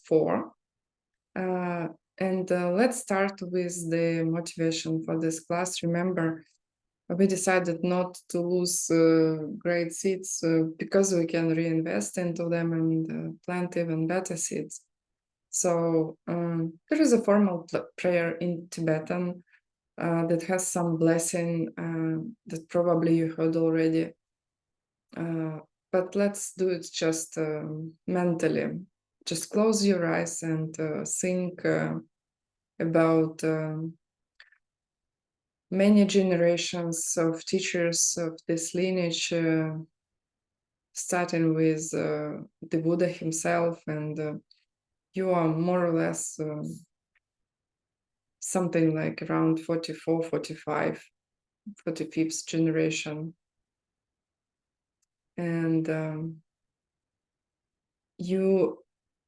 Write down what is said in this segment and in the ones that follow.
4. And let's start with the motivation for this class. Remember, we decided not to lose great seeds because we can reinvest into them and plant even better seeds. So there is a formal prayer in Tibetan that has some blessing that probably you heard already. But let's do it just mentally. Just close your eyes and think about many generations of teachers of this lineage, starting with the Buddha himself, and you are more or less something like around 44, 45, 45th generation. And you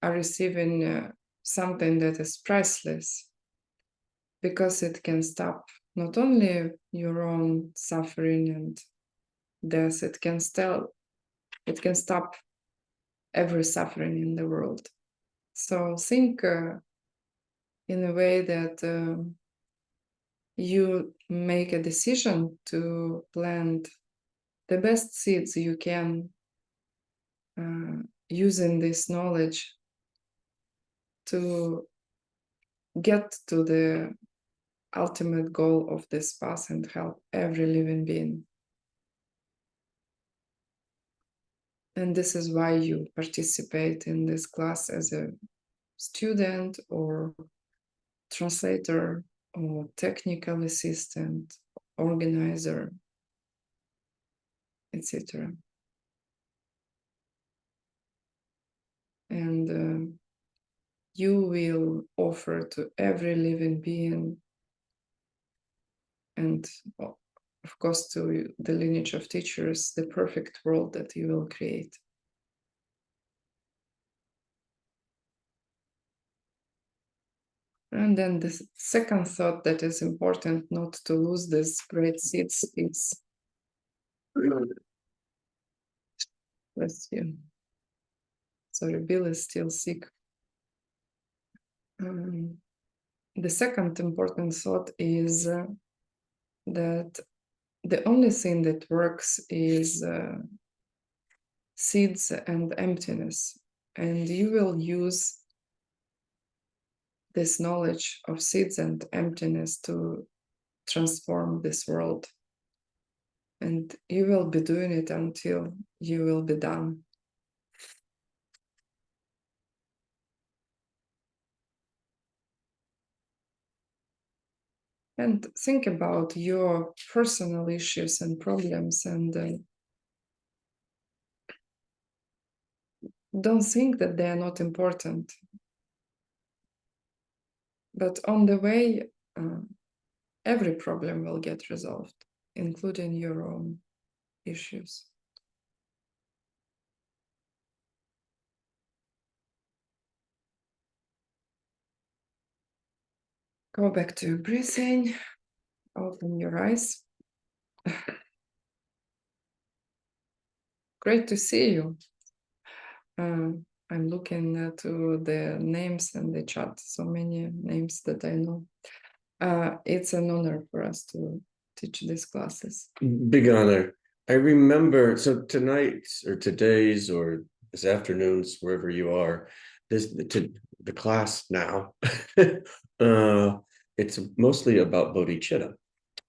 are receiving something that is priceless, because it can stop not only your own suffering and death, it can stop every suffering in the world. So think in a way that you make a decision to plant the best seeds you can using this knowledge to get to the ultimate goal of this path and help every living being. And this is why you participate in this class as a student or translator or technical assistant, organizer, etc. And you will offer to every living being, and of course to the lineage of teachers, the perfect world that you will create. And then the second thought that is important not to lose these great seeds is, bless you. Sorry, Bill is still sick. The second important thought is that the only thing that works is seeds and emptiness. And you will use this knowledge of seeds and emptiness to transform this world. And you will be doing it until you will be done. And think about your personal issues and problems, and don't think that they are not important. But on the way, every problem will get resolved, including your own issues. Go back to breathing, open your eyes. Great to see you. I'm looking to the names in the chat, so many names that I know. It's an honor for us to teach these classes. Big honor. I remember, so tonight or today's or this afternoon's, wherever you are, the class now, it's mostly about bodhicitta.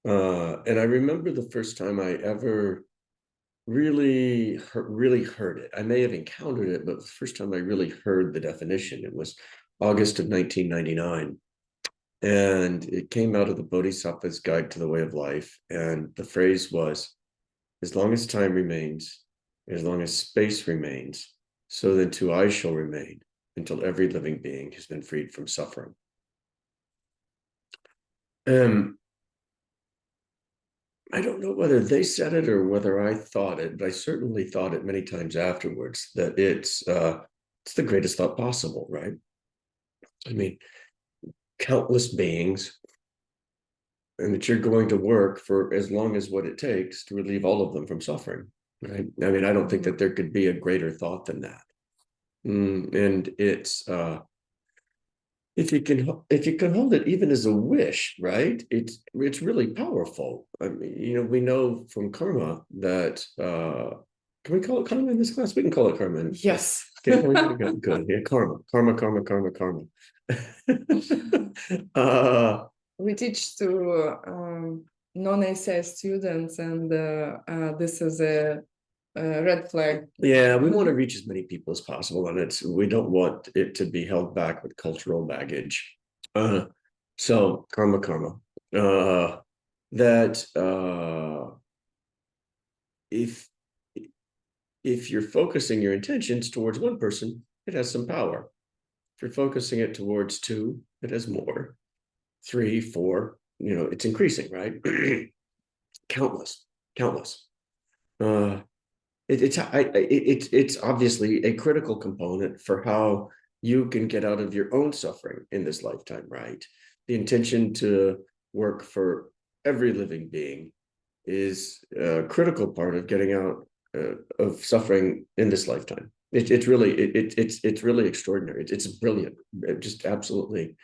And I remember the first time I ever really heard it. I may have encountered it, but the first time I really heard the definition, it was August of 1999. And it came out of the Bodhisattva's Guide to the Way of Life. And the phrase was, as long as time remains, as long as space remains, so then too I shall remain, until every living being has been freed from suffering. I don't know whether they said it or whether I thought it, but I certainly thought it many times afterwards, that it's the greatest thought possible, right? I mean, countless beings, and that you're going to work for as long as what it takes to relieve all of them from suffering, right? I mean, I don't think that there could be a greater thought than that. And it's if you can hold it even as a wish, right? It's really powerful. I mean, we know from karma that can we call it karma in this class? We can call it karma. Yes. Okay, good. Yeah, karma. We teach to non-ACI students, and this is a red flag. Yeah, we want to reach as many people as possible, and we don't want it to be held back with cultural baggage. So karma. That if you're focusing your intentions towards one person, it has some power. If you're focusing it towards two, it has more. 3, 4, it's increasing, right? countless. It's obviously a critical component for how you can get out of your own suffering in this lifetime, right? The intention to work for every living being is a critical part of getting out of suffering in this lifetime. It's really extraordinary. It's brilliant, just absolutely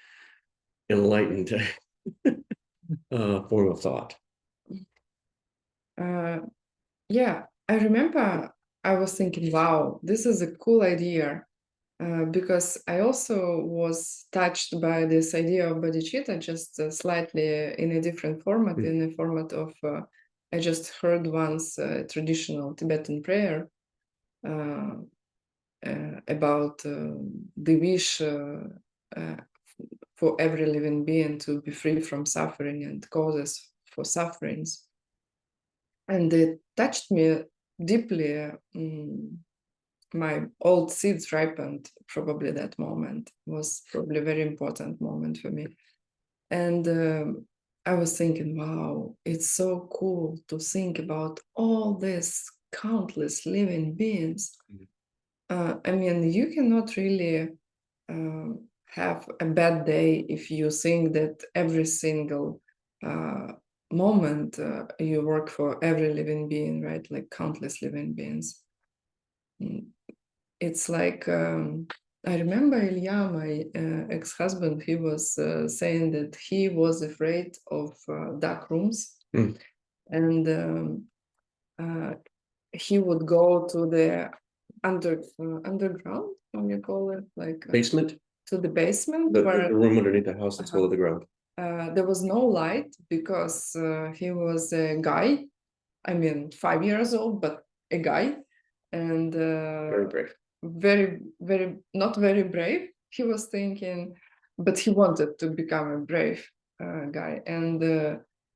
enlightened form of thought. Yeah, I remember I was thinking, wow, this is a cool idea. Because I also was touched by this idea of bodhicitta, just slightly in a different format, in the format of, I just heard once a traditional Tibetan prayer about the wish for every living being to be free from suffering and causes for sufferings. And it touched me deeply. My old seeds ripened. Probably that moment was probably a very important moment for me. And I was thinking, wow, it's so cool to think about all these countless living beings. I mean, you cannot really have a bad day if you think that every single moment you work for every living being, right? Like countless living beings. It's like, I remember Ilya, my ex-husband, he was saying that he was afraid of dark rooms. And he would go to the underground, how you call it? Like basement? To the basement. The room underneath the house that's below the ground. There was no light because he was a guy. I mean, 5 years old, but a guy. And very brave. Very, not very brave. He was thinking, but he wanted to become a brave guy. And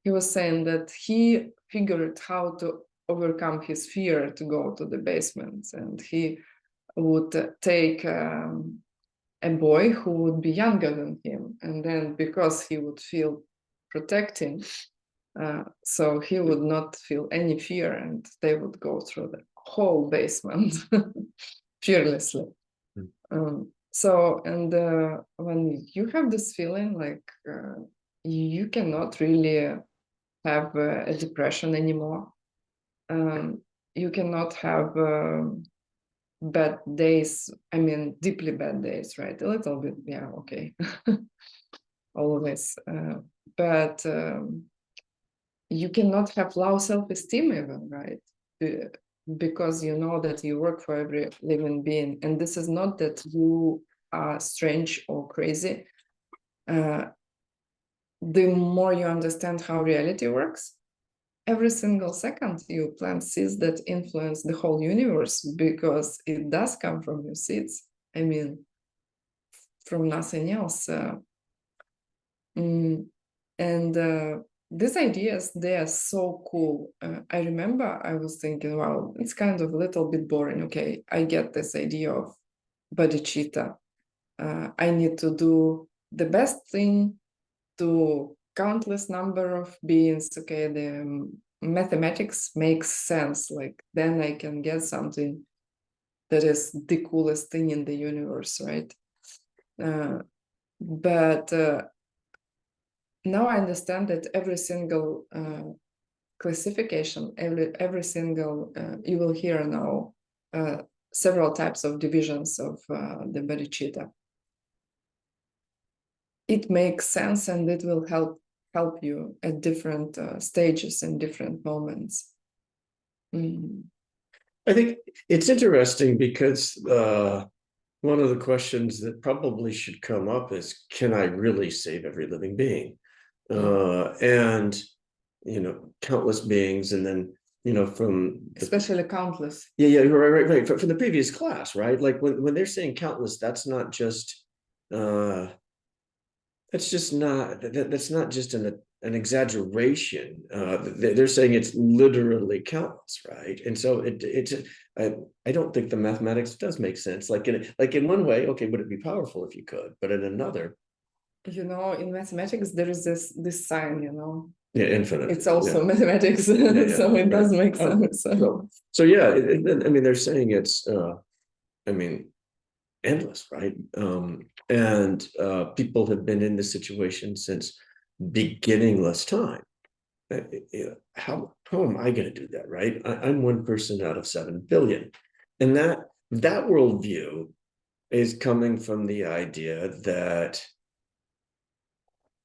he was saying that he figured how to overcome his fear to go to the basements. And he would take a boy who would be younger than him. And then because he would feel protecting, so he would not feel any fear, and they would go through the whole basement fearlessly. So, and when you have this feeling, like you cannot really have a depression anymore. You cannot have bad days. I mean, deeply bad days, right? A little bit, yeah, okay. Always. But you cannot have low self-esteem even, right? Because you know that you work for every living being. And this is not that you are strange or crazy. The more you understand how reality works, every single second you plant seeds that influence the whole universe, because it does come from your seeds. I mean, from nothing else. These ideas, they are so cool. I remember I was thinking, wow, it's kind of a little bit boring. Okay, I get this idea of bodhicitta. I need to do the best thing to countless number of beings. Okay, the mathematics makes sense. Like then I can get something that is the coolest thing in the universe, right? But now I understand that every single classification, every single, you will hear now several types of divisions of the bodhicitta. it makes sense, and it will help you at different stages and different moments. I think it's interesting because one of the questions that probably should come up is, can I really save every living being? And, countless beings, and then, from especially countless. Yeah, right. From the previous class, right? Like when they're saying countless, that's not just that's not just an exaggeration. They're saying it's literally countless, right? And so I don't think the mathematics does make sense. Like in one way, okay, would it be powerful if you could? But in another, in mathematics there is this sign, yeah, infinite. It's also mathematics, so it does make sense. So yeah, I mean, they're saying it's endless, right? And people have been in this situation since beginningless time. How am I going to do that, right? I'm one person out of 7 billion. And that worldview is coming from the idea that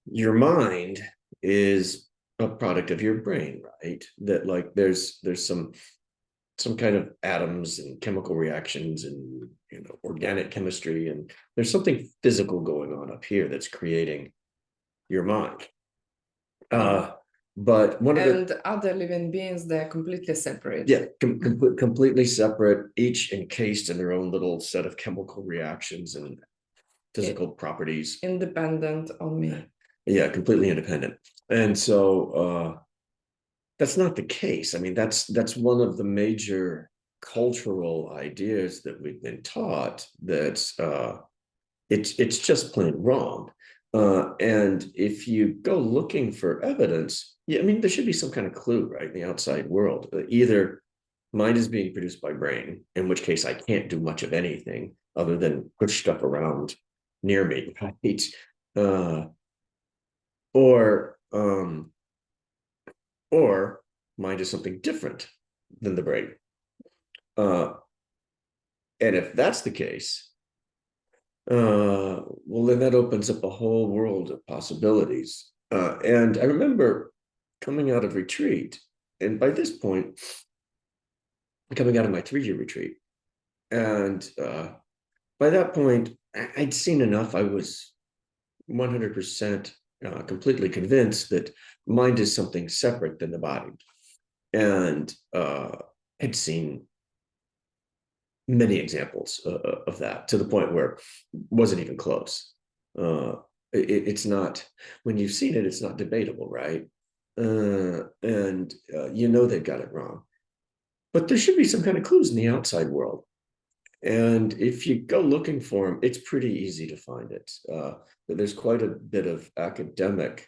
your mind is a product of your brain, right? That like there's some kind of atoms and chemical reactions and organic chemistry, and there's something physical going on up here that's creating your mind. But one of the other living beings, they're completely separate. Yeah, completely separate, each encased in their own little set of chemical reactions and physical properties. Independent on me. Yeah, completely independent. And so that's not the case. I mean, that's one of the major cultural ideas that we've been taught, that's it's just plain wrong. And if you go looking for evidence, yeah, I mean, there should be some kind of clue, right, in the outside world. Either mind is being produced by brain, in which case I can't do much of anything other than push stuff around near me, right? Or mind is something different than the brain. And if that's the case, well, then that opens up a whole world of possibilities. And I remember coming out of retreat, and by this point, coming out of my 3-year retreat, and by that point, I'd seen enough. I was 100% completely convinced that mind is something separate than the body, and I'd seen many examples of that, to the point where it wasn't even close. It's not, when you've seen it, it's not debatable, right? And they've got it wrong. But there should be some kind of clues in the outside world. And if you go looking for them, it's pretty easy to find it. There's quite a bit of academic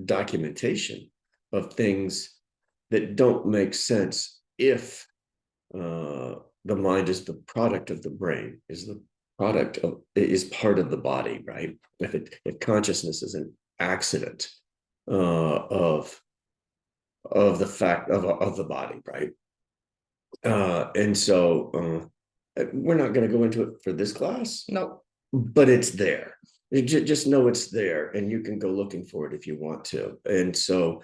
documentation of things that don't make sense if the mind is the product of the brain, is part of the body, right? If consciousness is an accident of the fact of the body, right? And so we're not going to go into it for this class. No. But it's there. You just know it's there, and you can go looking for it if you want to. And so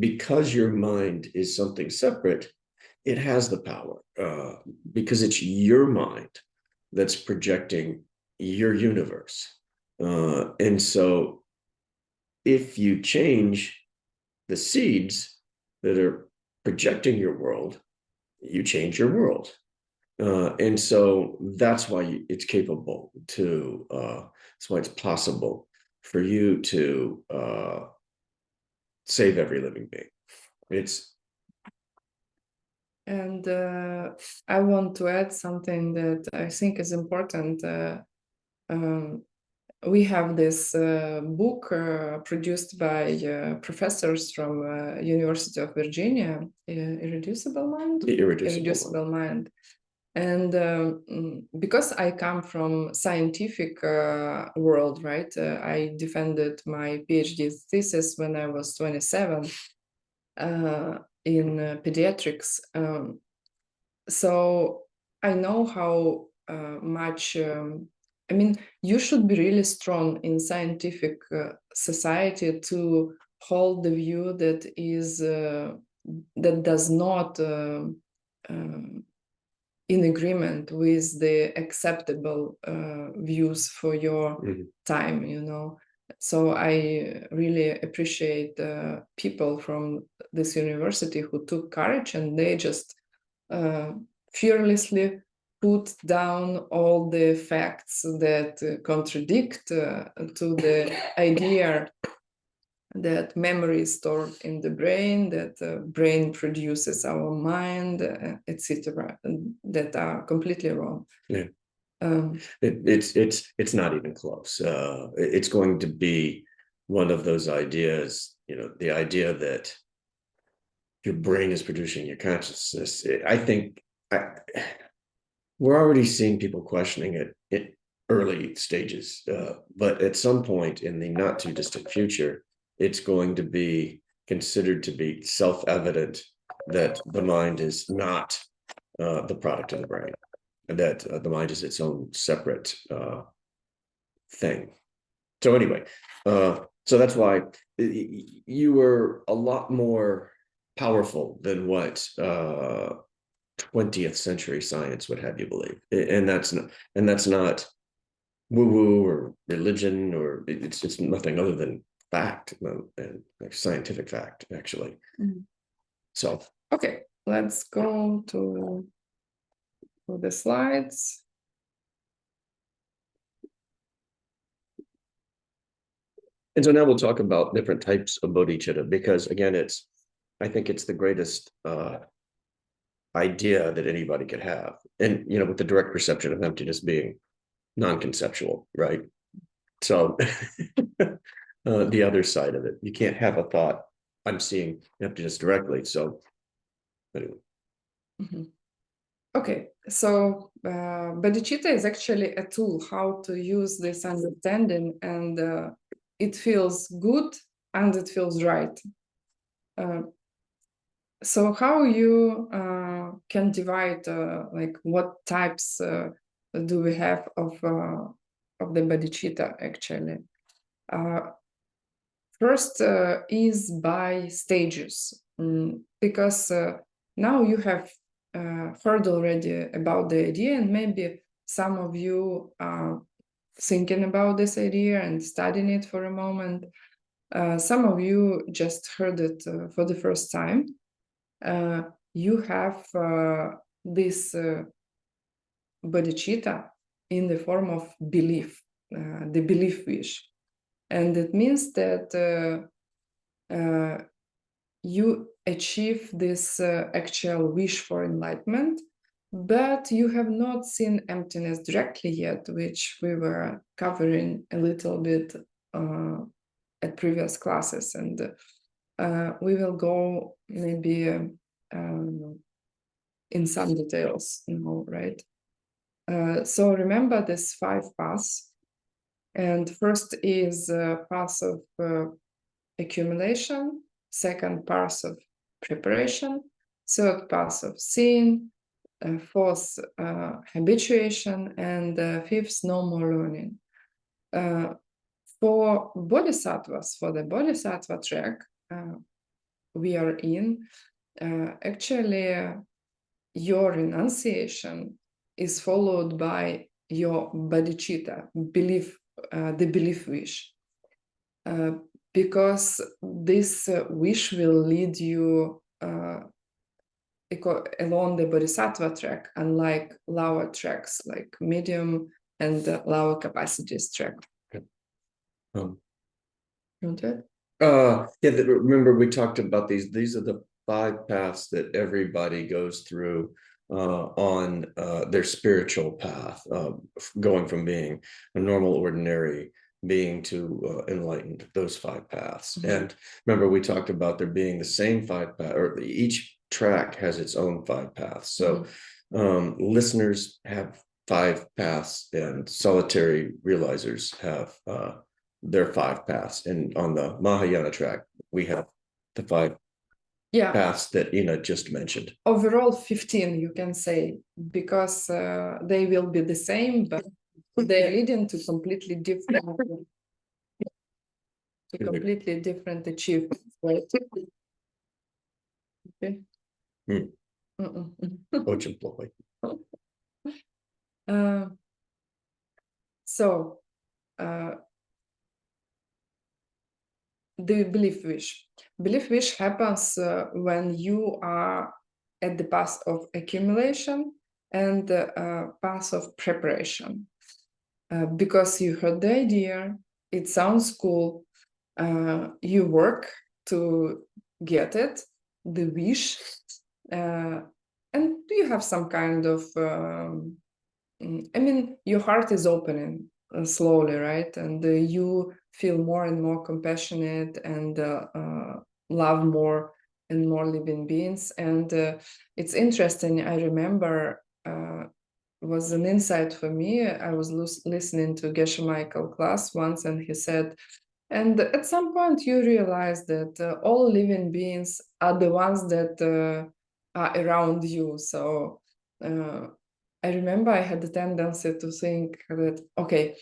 because your mind is something separate, it has the power, because it's your mind that's projecting your universe. And so if you change the seeds that are projecting your world, you change your world. And so that's why it's capable to, that's why it's possible for you to save every living being. And I want to add something that I think is important. We have this book produced by professors from University of Virginia, Irreducible Mind? Irreducible Mind. And because I come from scientific world, right? I defended my PhD thesis when I was 27 in pediatrics. So I know how much I mean, you should be really strong in scientific society to hold the view that is that does not in agreement with the acceptable views for your time, you know. So I really appreciate people from this university who took courage, and they just fearlessly put down all the facts that contradict to the idea that memory is stored in the brain, that brain produces our mind, etc., that are completely wrong. Yeah. It's not even close. It's going to be one of those ideas, you know, the idea that your brain is producing your consciousness. I think we're already seeing people questioning it in early stages, but at some point in the not too distant future, it's going to be considered to be self-evident that the mind is not the product of the brain, that the mind is its own separate thing. So anyway, so that's why you were a lot more powerful than what 20th century science would have you believe, and that's not woo-woo or religion, or it's nothing other than fact, and like scientific fact, actually. So okay, let's go to the slides. And so now we'll talk about different types of bodhicitta, because again, I think it's the greatest idea that anybody could have. And, you know, with the direct perception of emptiness being non-conceptual, right? So the other side of it, you can't have a thought, I'm seeing emptiness directly. So anyway. Okay, so bodhicitta is actually a tool how to use this understanding, and it feels good and it feels right. So how you can divide like what types do we have of the bodhicitta actually? First is by stages, because now you have heard already about the idea, and maybe some of you are thinking about this idea and studying it for a moment. Some of you just heard it for the first time. You have this bodhicitta in the form of belief, the belief wish. And it means that you achieve this actual wish for enlightenment, but you have not seen emptiness directly yet, which we were covering a little bit at previous classes. And we will go maybe in some details, you know, right? So remember this 5 paths. And first is path of accumulation, second path of preparation, third path of seeing, fourth habituation, and fifth no more learning. For bodhisattvas, for the bodhisattva track we are in, actually your renunciation is followed by your bodhicitta, belief, the belief wish, because this wish will lead you along the bodhisattva track, unlike lower tracks like medium and lower capacities track. You want it? Yeah, remember we talked about these are the 5 paths that everybody goes through on their spiritual path, going from being a normal, ordinary being to enlightened, those 5 paths. And remember, we talked about there being the same 5 paths, or each track has its own 5 paths. So listeners have 5 paths, and solitary realizers have their 5 paths. And on the Mahayana track, we have the 5 paths that Ina just mentioned. Overall 15, you can say, because they will be the same, but they're leading to completely different achievements, right? Okay. Очень плохо. So, the belief wish. Belief wish happens when you are at the path of accumulation and path of preparation. Because you heard the idea, it sounds cool, you work to get it, the wish, and you have some kind of, I mean, your heart is opening slowly, right? And you feel more and more compassionate and love more and more living beings. And it's interesting, I remember was an insight for me. I was listening to Geshe Michael class once, and he said, and at some point you realize that all living beings are the ones that are around you. So I remember I had the tendency to think that, okay,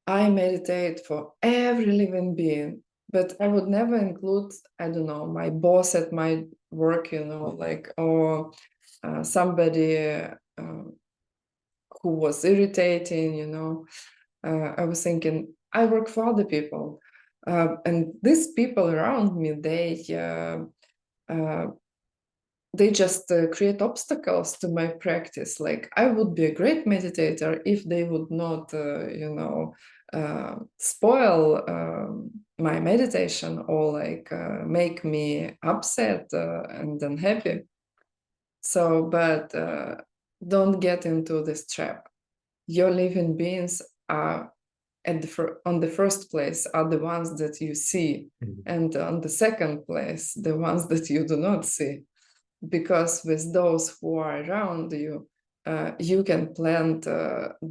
I meditate for every living being, but I would never include, I don't know, my boss at my work, like, or somebody who was irritating. I was thinking, I work for other people. And these people around me, they just create obstacles to my practice. Like, I would be a great meditator if they would not, spoil my meditation or like make me upset and unhappy. So, but don't get into this trap. Your living beings are on the first place are the ones that you see, and on the second place, the ones that you do not see. Because with those who are around you, you can plant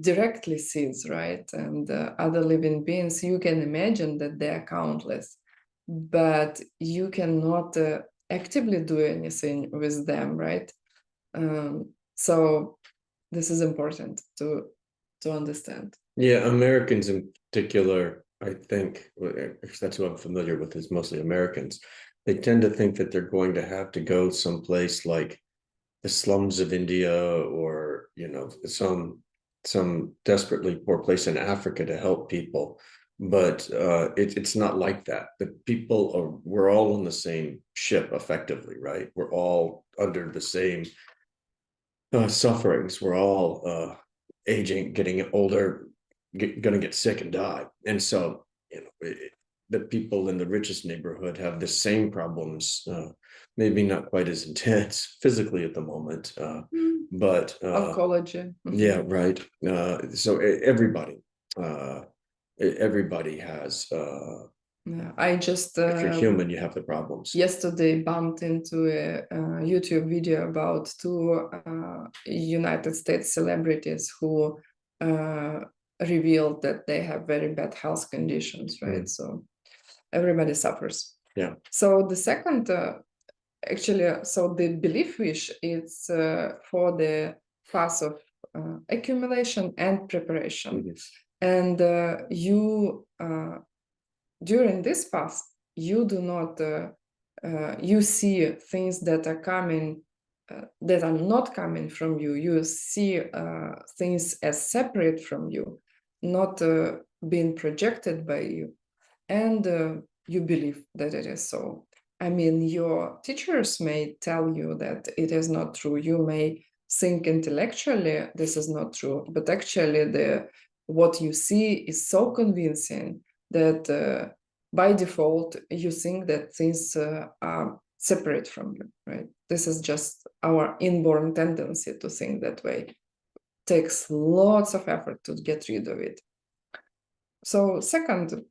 directly seeds, right? And other living beings, you can imagine that they are countless, but you cannot actively do anything with them, right? So this is important to understand. Yeah, Americans in particular, I think, because that's who I'm familiar with, is mostly Americans. They tend to think that they're going to have to go someplace like the slums of India, or some desperately poor place in Africa to help people. But it's not like that. We're all on the same ship effectively, right? We're all under the same sufferings. We're all aging, getting older, gonna get sick and die. And so, the people in the richest neighborhood have the same problems, maybe not quite as intense physically at the moment, but Oncology. yeah, right. So everybody has. Yeah, I just If you're human, you have the problems. yesterday bumped into a YouTube video about two United States celebrities who revealed that they have very bad health conditions, right? So everybody suffers. Yeah. So the second, so the belief wish is for the path of accumulation and preparation. And you, during this path, you do not, you see things that are coming, that are not coming from you. You see things as separate from you, not being projected by you. And you believe that it is so. I mean, your teachers may tell you that it is not true. You may think intellectually this is not true, but actually what you see is so convincing that by default you think that things are separate from you, right? This is just our inborn tendency to think that way. Takes lots of effort to get rid of it. So second,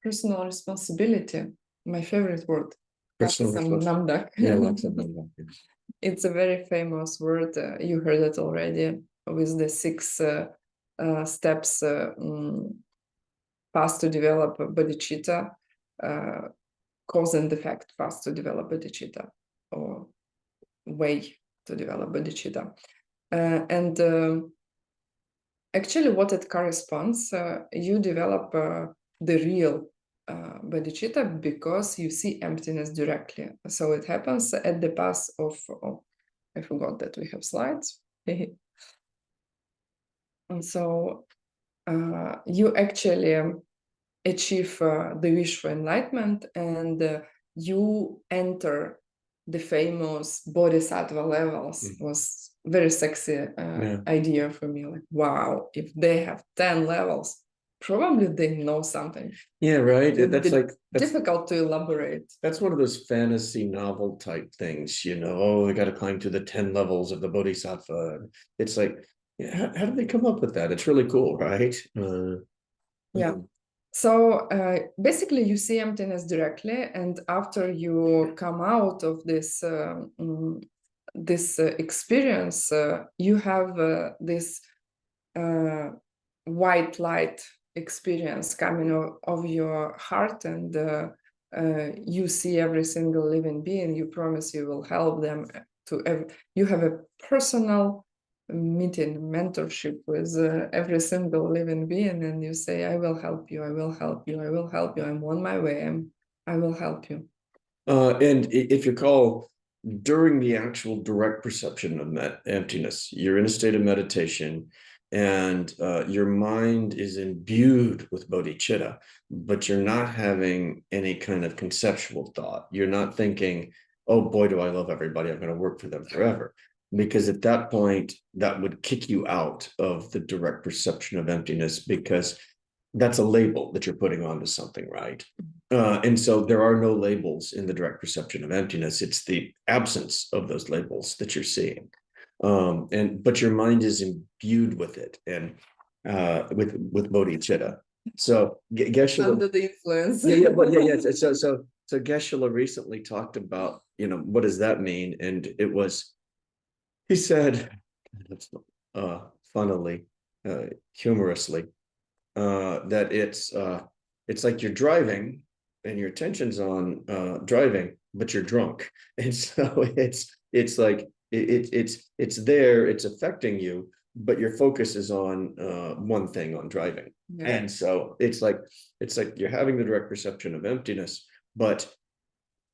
personal responsibility, my favorite word. Personal responsibility. Yeah, it's a very famous word. You heard it already, with the 6 steps path to develop bodhicitta, cause and effect path to develop bodhicitta, or way to develop bodhicitta. And actually what it corresponds, you develop the real bodhicitta because you see emptiness directly. So it happens at the path of, I forgot that we have slides. And so you actually achieve the wish for enlightenment, and you enter the famous bodhisattva levels. Was very sexy idea for me. Like, wow, if they have 10 levels, probably they know something. Yeah, right. That's difficult to elaborate. That's one of those fantasy novel type things, oh, they got to climb to the 10 levels of the bodhisattva. It's like, how did they come up with that? It's really cool, right? Yeah. So basically you see emptiness directly, and after you come out of this experience, you have this white light experience coming of your heart, and you see every single living being. You promise you will help them you have a personal meeting, mentorship with every single living being, and you say, I will help you, I will help you, I will help you, I'm on my way, I will help you. And if you recall, during the actual direct perception of emptiness, you're in a state of meditation, and your mind is imbued with bodhicitta, but you're not having any kind of conceptual thought. You're not thinking, oh boy, do I love everybody, I'm going to work for them forever. Because at that point, that would kick you out of the direct perception of emptiness, because that's a label that you're putting onto something, right? And so there are no labels in the direct perception of emptiness. It's the absence of those labels that you're seeing. But your mind is imbued with it, and with bodhicitta. So Geshe under the influence. So Geshe recently talked about, what does that mean? And he said, funnily, humorously, that it's like you're driving and your attention's on driving, but you're drunk, and so it's like it's there, it's affecting you, but your focus is on one thing, on driving. Yeah. And so it's like you're having the direct perception of emptiness, but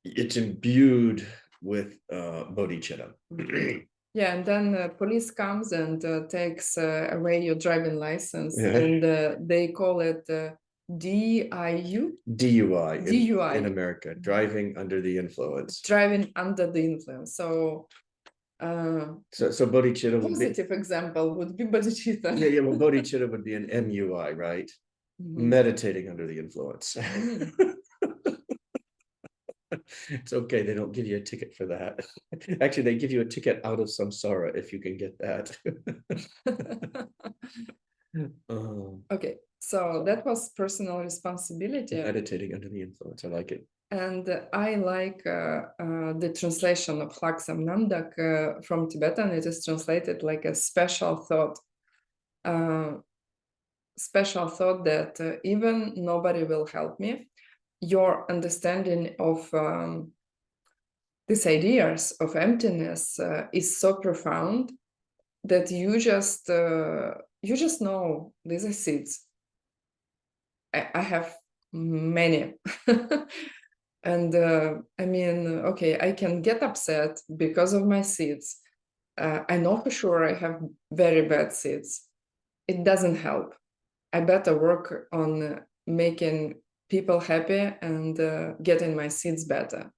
it's imbued with bodhicitta. Yeah, and then police comes and takes away your driving license, and they call it DIU? DUI in America, driving under the influence. Driving under the influence. So bodhicitta would be... Positive example would be bodhicitta. Yeah, well, bodhicitta would be an MUI, right? Meditating under the influence. It's okay, they don't give you a ticket for that. Actually, they give you a ticket out of samsara if you can get that. Okay, so that was personal responsibility. Meditating under the influence, I like it. And I like the translation of Laksam Namdak from Tibetan. It is translated like a special thought. Special thought that even nobody will help me. Your understanding of these ideas of emptiness is so profound that you just know these are seeds. I have many. And I mean, okay, I can get upset because of my seeds. I know for sure I have very bad seeds. It doesn't help. I better work on making people happy and getting my seeds better.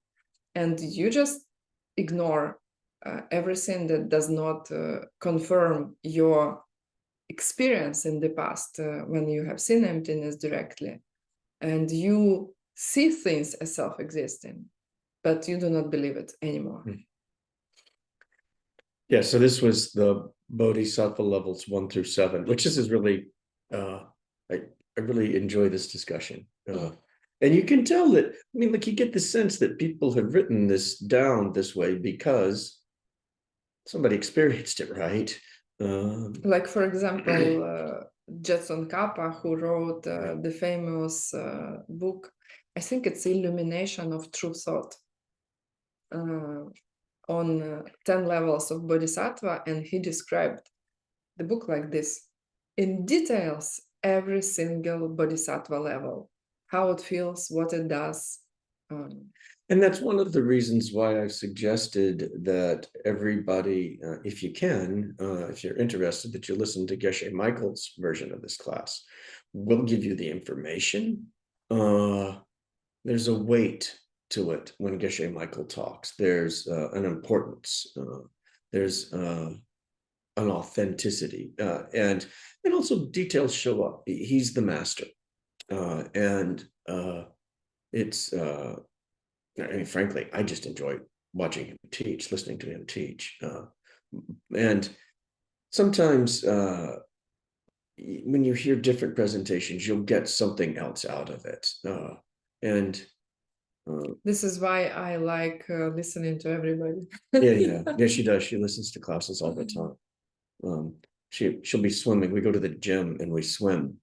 And you just ignore everything that does not confirm your experience in the past when you have seen emptiness directly. And you see things as self-existing, but you do not believe it anymore. Yeah, so this was the Bodhisattva levels 1 through 7, which is really, I really enjoy this discussion. And you can tell that, I mean, like, you get the sense that people have written this down this way because somebody experienced it, right? Like, for example, Jetson Kappa, who wrote the famous book, I think it's Illumination of True Thought, on 10 levels of Bodhisattva, and he described the book like this. in details every single bodhisattva level, how it feels, what it does. And that's one of the reasons why I've suggested that everybody, if you can, if you're interested, that you listen to Geshe Michael's version of this class. We'll give you the information. There's a weight to it when Geshe Michael talks. There's an importance. There's an authenticity. And also details show up. He's the master. It's... I mean, frankly, I just enjoy watching him teach, listening to him teach. And sometimes when you hear different presentations, you'll get something else out of it. This is why I like listening to everybody. Yeah, she does. She listens to classes all the time. She'll be swimming. We go to the gym and we swim.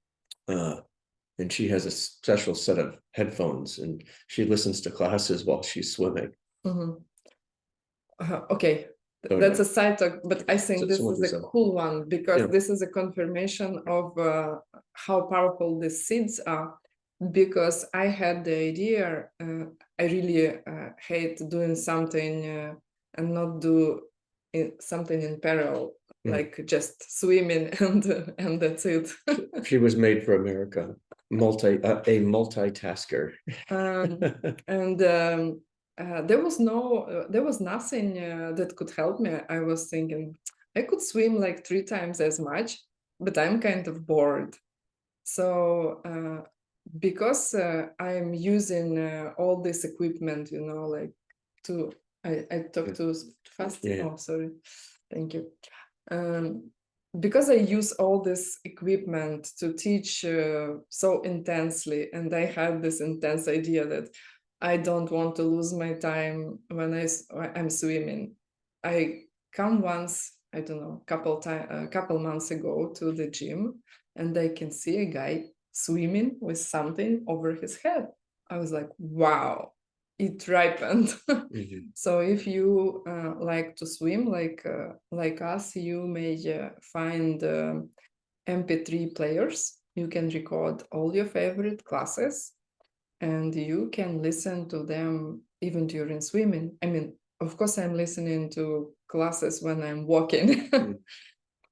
And she has a special set of headphones and she listens to classes while she's swimming. Okay, that's a side talk, but I think this is a cool one because this is a confirmation of how powerful the seeds are. Because I had the idea, I really hate doing something and not do something in parallel, like just swimming and that's it. She was made for America. A multitasker. There was nothing that could help me. I was thinking I could swim like 3 times as much, but I'm kind of bored. So because I'm using all this equipment, like I talk too fast. Yeah. Oh, sorry. Thank you. Because I use all this equipment to teach so intensely, and I had this intense idea that I don't want to lose my time when I'm swimming. I come once, I don't know, couple months ago to the gym, and I can see a guy swimming with something over his head. I was like, wow, it ripened. So if you like to swim like us, you may find MP3 players. You can record all your favorite classes and you can listen to them even during swimming. I mean, of course, I'm listening to classes when I'm walking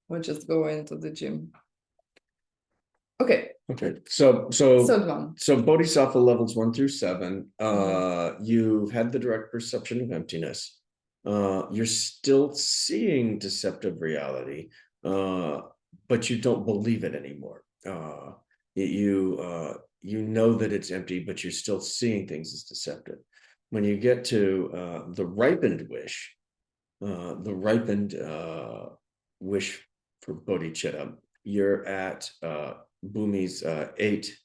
or just going to the gym. Okay. So one. Bodhisattva levels 1 through 7. You've had the direct perception of emptiness. You're still seeing deceptive reality, but you don't believe it anymore. You know that it's empty, but you're still seeing things as deceptive. When you get to the ripened wish for bodhicitta, you're at Bhumi's 8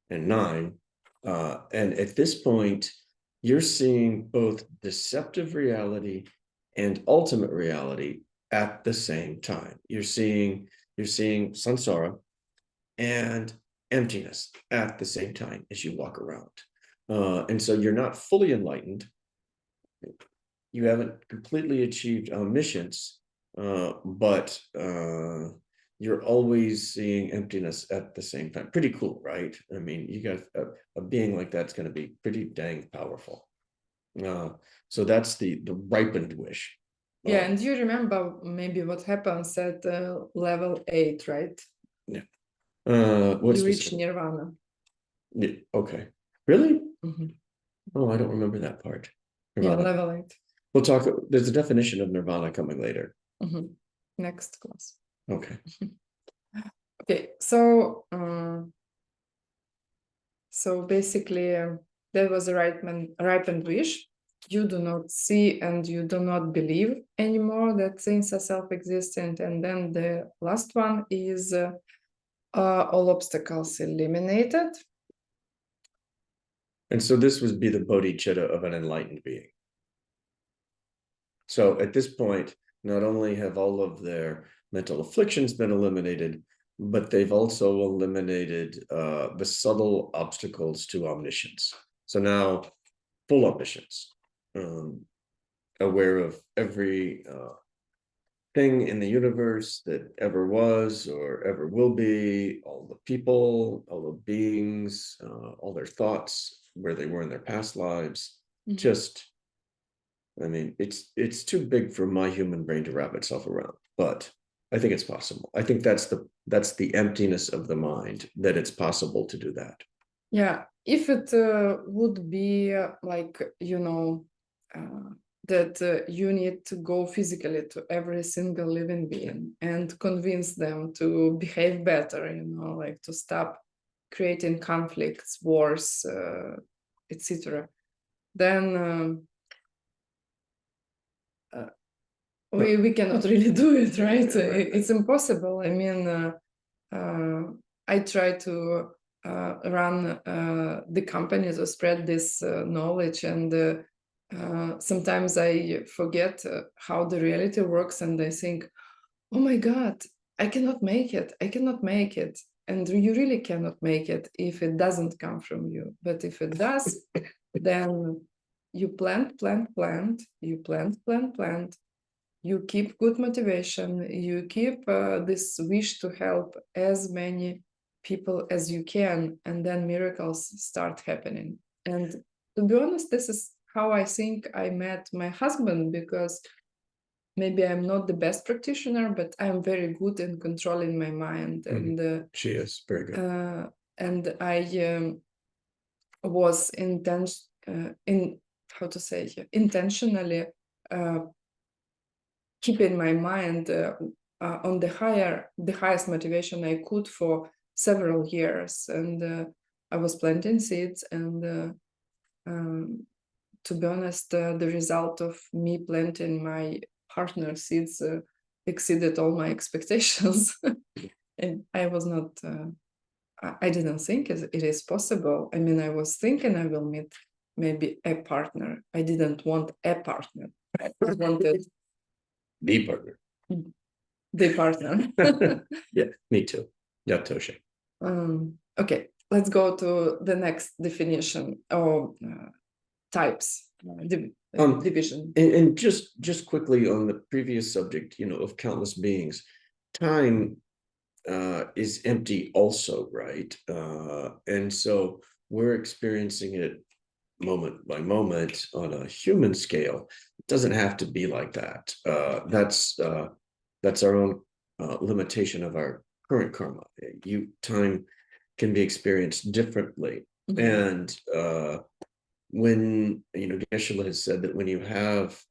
and 9. And at this point, you're seeing both deceptive reality and ultimate reality at the same time. You're seeing samsara and emptiness at the same time as you walk around. And so you're not fully enlightened. You haven't completely achieved omniscience, but you're always seeing emptiness at the same time. Pretty cool, right? I mean, you got a being like that's going to be pretty dang powerful. So that's the ripened wish. Yeah, and you remember maybe what happens at level 8, right? Yeah. You reach nirvana. Yeah, okay. Really? Oh, I don't remember that part. Nirvana. Yeah, level 8. We'll talk. There's a definition of nirvana coming later. Next class. Okay. Okay, so basically there was a ripened wish. You do not see and you do not believe anymore that things are self-existent. And then the last one is all obstacles eliminated. And so this would be the bodhicitta of an enlightened being. So at this point, not only have all of their mental afflictions been eliminated, but they've also eliminated the subtle obstacles to omniscience. So now full omniscience, aware of every thing in the universe that ever was or ever will be, all the people, all the beings, all their thoughts, where they were in their past lives. Just, I mean, it's too big for my human brain to wrap itself around, but I think it's possible. I think that's the emptiness of the mind, that it's possible to do that. Yeah, if it would be like, that you need to go physically to every single living being and convince them to behave better, like to stop creating conflicts, wars, etc., then we cannot really do it, right? It's impossible. I mean, I try to run the company to spread this knowledge, and sometimes I forget how the reality works, and I think, oh my God, I cannot make it. I cannot make it. And you really cannot make it if it doesn't come from you. But if it does, then you plant, you plant. You keep good motivation, you keep this wish to help as many people as you can, and then miracles start happening. And to be honest, this is how I think I met my husband, because maybe I'm not the best practitioner, but I'm very good in controlling my mind. And she is very good. And I was intentionally keeping my mind on the highest motivation I could for several years, and I was planting seeds, and to be honest, the result of me planting my partner seeds exceeded all my expectations. And I was not I didn't think it is possible. I mean, I was thinking I will meet maybe a partner. I didn't want a partner. I wanted The partner. the partner. Yeah, me too. Yeah, Tosha. Okay, let's go to the next definition or types, division. And just quickly on the previous subject, of countless beings, time is empty also, right? And so we're experiencing it moment by moment on a human scale. It doesn't have to be like that. That's our own limitation of our current karma. Time can be experienced differently. And when Geshe has said that when you have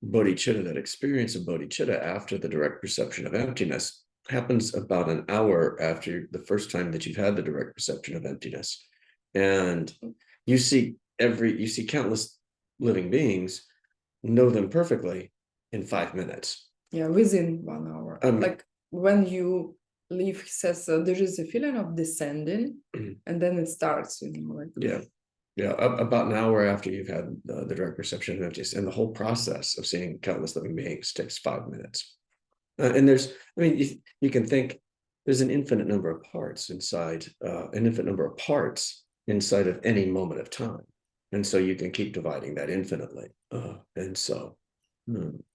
bodhicitta, that experience of bodhicitta after the direct perception of emptiness happens about an hour after the first time that you've had the direct perception of emptiness, and you see countless living beings, know them perfectly in 5 minutes. Yeah, within 1 hour. Like when you leave, he says there is a feeling of descending, and then it starts. About an hour after you've had the direct perception of emptiness, and the whole process of seeing countless living beings takes 5 minutes. And you can think there's an infinite number of parts inside, of any moment of time, and so you can keep dividing that infinitely, and so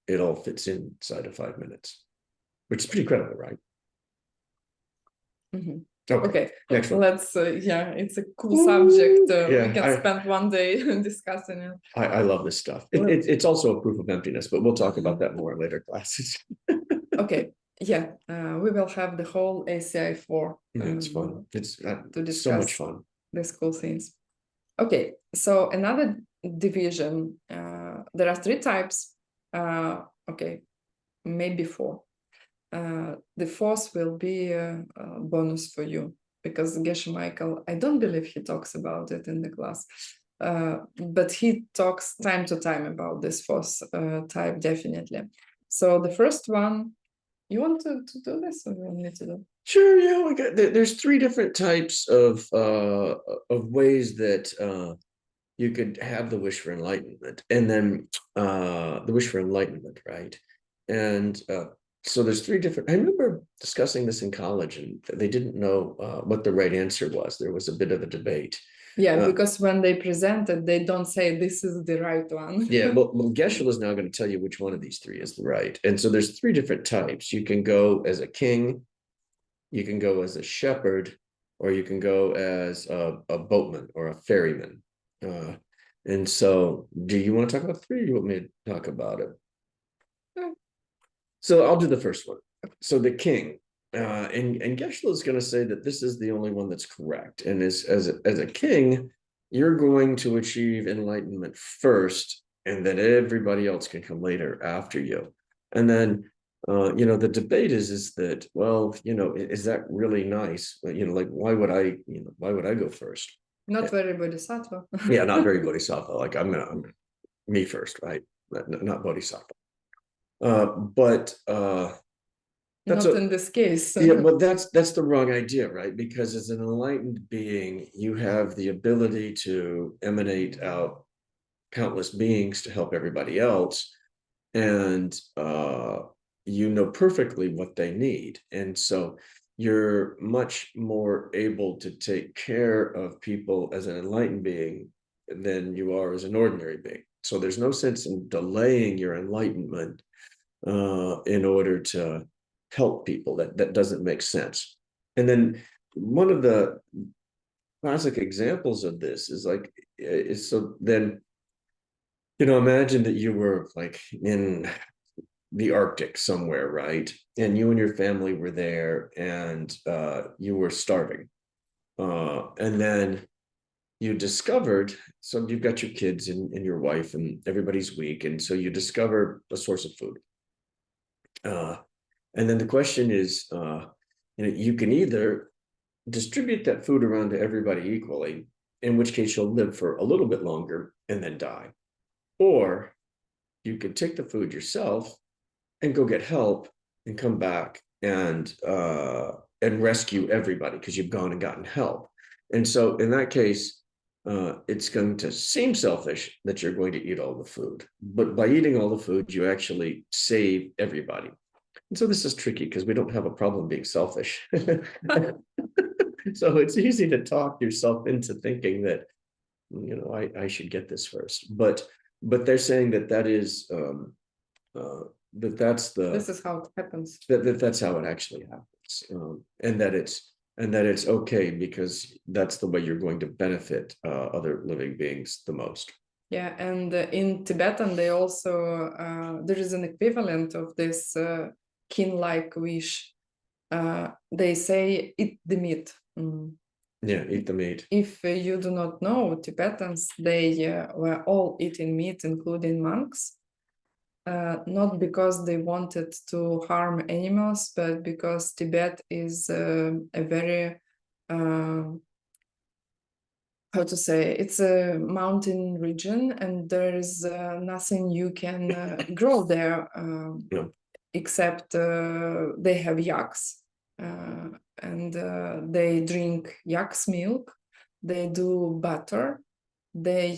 it all fits inside of 5 minutes, which is pretty credible, right? Okay. Next one. Let's it's a cool subject. We can spend one day discussing it. I love this stuff. It's also a proof of emptiness, but we'll talk about that more in later classes. Okay. Yeah, we will have the whole ACI 4. It's fun. It's to discuss so much fun. These cool things. Okay, so another division. There are 3 types. Okay, maybe 4. The 4th will be a bonus for you, because Geshe Michael, I don't believe he talks about it in the class, but he talks time to time about this 4th type, definitely. So the first one, you want to do this, or you need to do? Sure, yeah. There's 3 different types of ways that you could have the wish for enlightenment, and then the wish for enlightenment, right? And so there's 3 different. I remember discussing this in college, and they didn't know what the right answer was. There was a bit of a debate, Yeah, because when they present it, they don't say this is the right one. Yeah, well, Geshe is now going to tell you which one of these three is right. And so there's three different types. You can go as a king, you can go as a shepherd, or you can go as a boatman or a ferryman. And so do you want to talk about three, or do you want me to talk about it? So I'll do the first one. So the king, and Geshe is going to say that this is the only one that's correct. And as a king, you're going to achieve enlightenment first, and then everybody else can come later after you. And then, the debate is that, well, is that really nice? Like, why would I go first? Not very bodhisattva. Yeah, not very bodhisattva. Like I'm me first, right? Not bodhisattva. But that's not in this case. Yeah, but that's the wrong idea, right? Because as an enlightened being, you have the ability to emanate out countless beings to help everybody else, and you know perfectly what they need, and so you're much more able to take care of people as an enlightened being than you are as an ordinary being. So there's no sense in delaying your enlightenment in order to help people. That doesn't make sense. And then one of the classic examples of this is like, so then, imagine that you were like in the Arctic somewhere, right? And you and your family were there, and you were starving. And then you discovered, so you've got your kids and your wife, and everybody's weak. And so you discover a source of food. And then the question is, you can either distribute that food around to everybody equally, in which case you'll live for a little bit longer and then die. Or you could take the food yourself and go get help and come back and rescue everybody because you've gone and gotten help. And so in that case, it's going to seem selfish that you're going to eat all the food, but by eating all the food, you actually save everybody. And so this is tricky because we don't have a problem being selfish. So it's easy to talk yourself into thinking that, I should get this first. But they're saying that is that's this is how it happens. That's how it actually happens, and that it's okay because that's the way you're going to benefit other living beings the most. Yeah, and in Tibetan, they also there is an equivalent of this kin-like wish. They say, eat the meat. Yeah, eat the meat. If you do not know, Tibetans, they were all eating meat, including monks, not because they wanted to harm animals, but because Tibet is a very, how to say, it's a mountain region, and there is nothing you can grow there. No. Except they have yaks, and they drink yak's milk, they do butter, they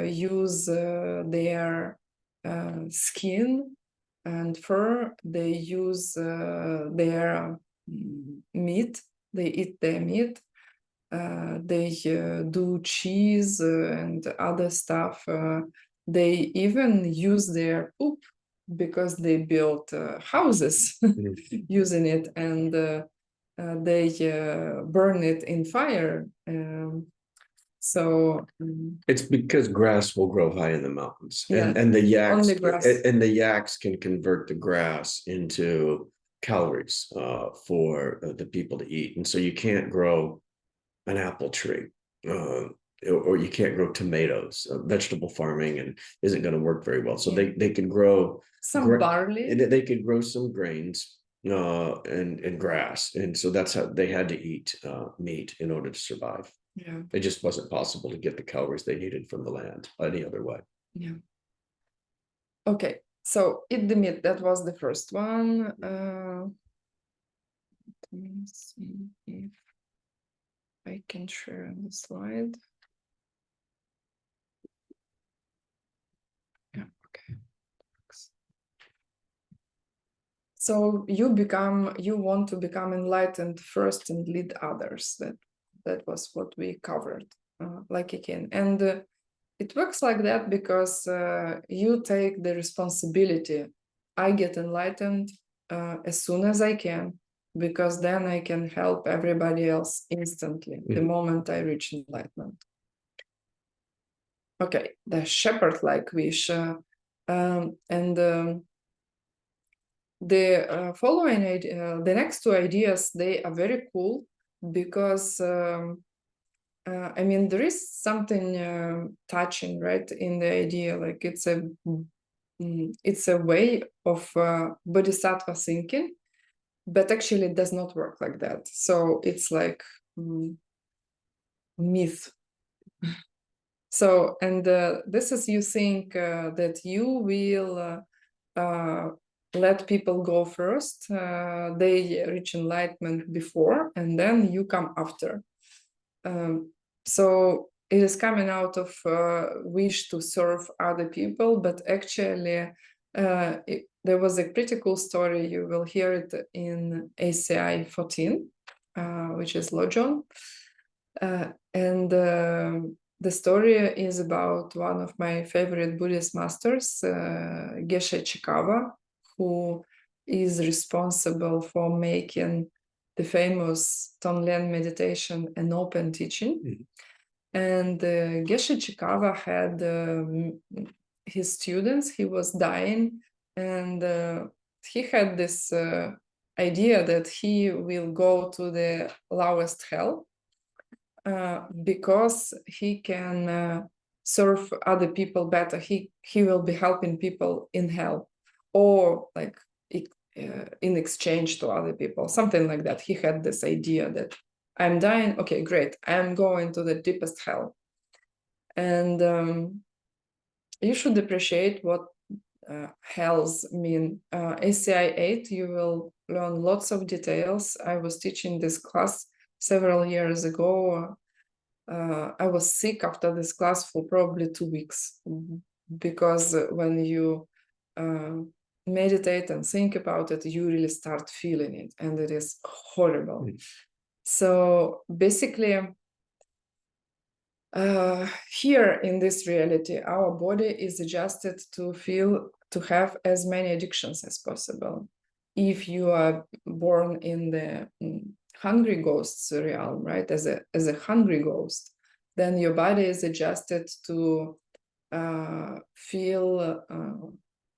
use their skin and fur, they use their meat, they eat their meat, they do cheese and other stuff. They even use their poop because they built houses using it, and they burn it in fire. So it's because grass will grow high in the mountains, yeah, and the yaks only grass. And the yaks can convert the grass into calories for the people to eat, and so you can't grow an apple tree. Or you can't grow tomatoes. Vegetable farming and isn't going to work very well. So they could grow some barley. They could grow some grains and grass, and so that's how they had to eat meat in order to survive. Yeah, it just wasn't possible to get the calories they needed from the land any other way. Yeah. Okay, so eat the meat. That was the first one. Let me see if I can share the slide. Yeah, okay. So you want to become enlightened first and lead others. That was what we covered. like a king. And it works like that because you take the responsibility. I get enlightened as soon as I can, because then I can help everybody else instantly, the moment I reach enlightenment. Okay, the shepherd-like wish. The following idea, the next two ideas, they are very cool because I mean, there is something touching, right, in the idea. Like it's a way of bodhisattva thinking, but actually it does not work like that. So it's like myth. So, and this is you think that you will let people go first, they reach enlightenment before, and then you come after. So it is coming out of wish to serve other people, but actually there was a pretty cool story. You will hear it in ACI 14, which is Lojong. And the story is about one of my favorite Buddhist masters, Geshe Chikava, who is responsible for making the famous Tonglen meditation an open teaching. And Geshe Chikava had his students, he was dying, and he had this idea that he will go to the lowest hell because he can serve other people better. He will be helping people in hell, or like in exchange to other people, something like that. He had this idea that I'm dying, okay, great, I'm going to the deepest hell. And you should appreciate what hells mean. ACI 8, you will learn lots of details. I was teaching this class several years ago. I was sick after this class for probably 2 weeks, because when you meditate and think about it, you really start feeling it, and it is horrible. So basically, here in this reality, our body is adjusted to have as many addictions as possible. If you are born in the hungry ghosts realm, right, as a hungry ghost, then your body is adjusted to feel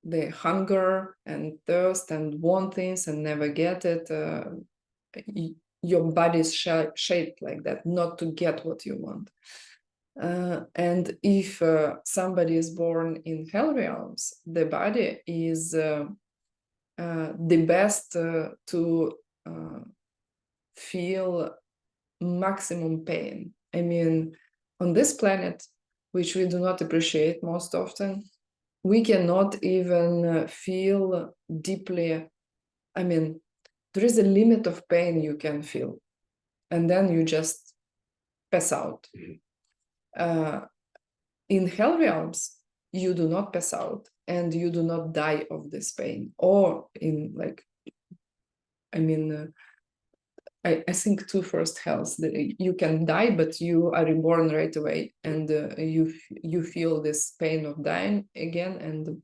the hunger and thirst and want things and never get it. Your body is shaped like that, not to get what you want. And if somebody is born in hell realms, the body is the best to feel maximum pain. I mean, on this planet, which we do not appreciate most often, we cannot even feel deeply. I mean, there is a limit of pain you can feel, and then you just pass out. In hell realms, you do not pass out and you do not die of this pain. Or in like, I mean, I think two first hells, you can die, but you are reborn right away, and you feel this pain of dying again. And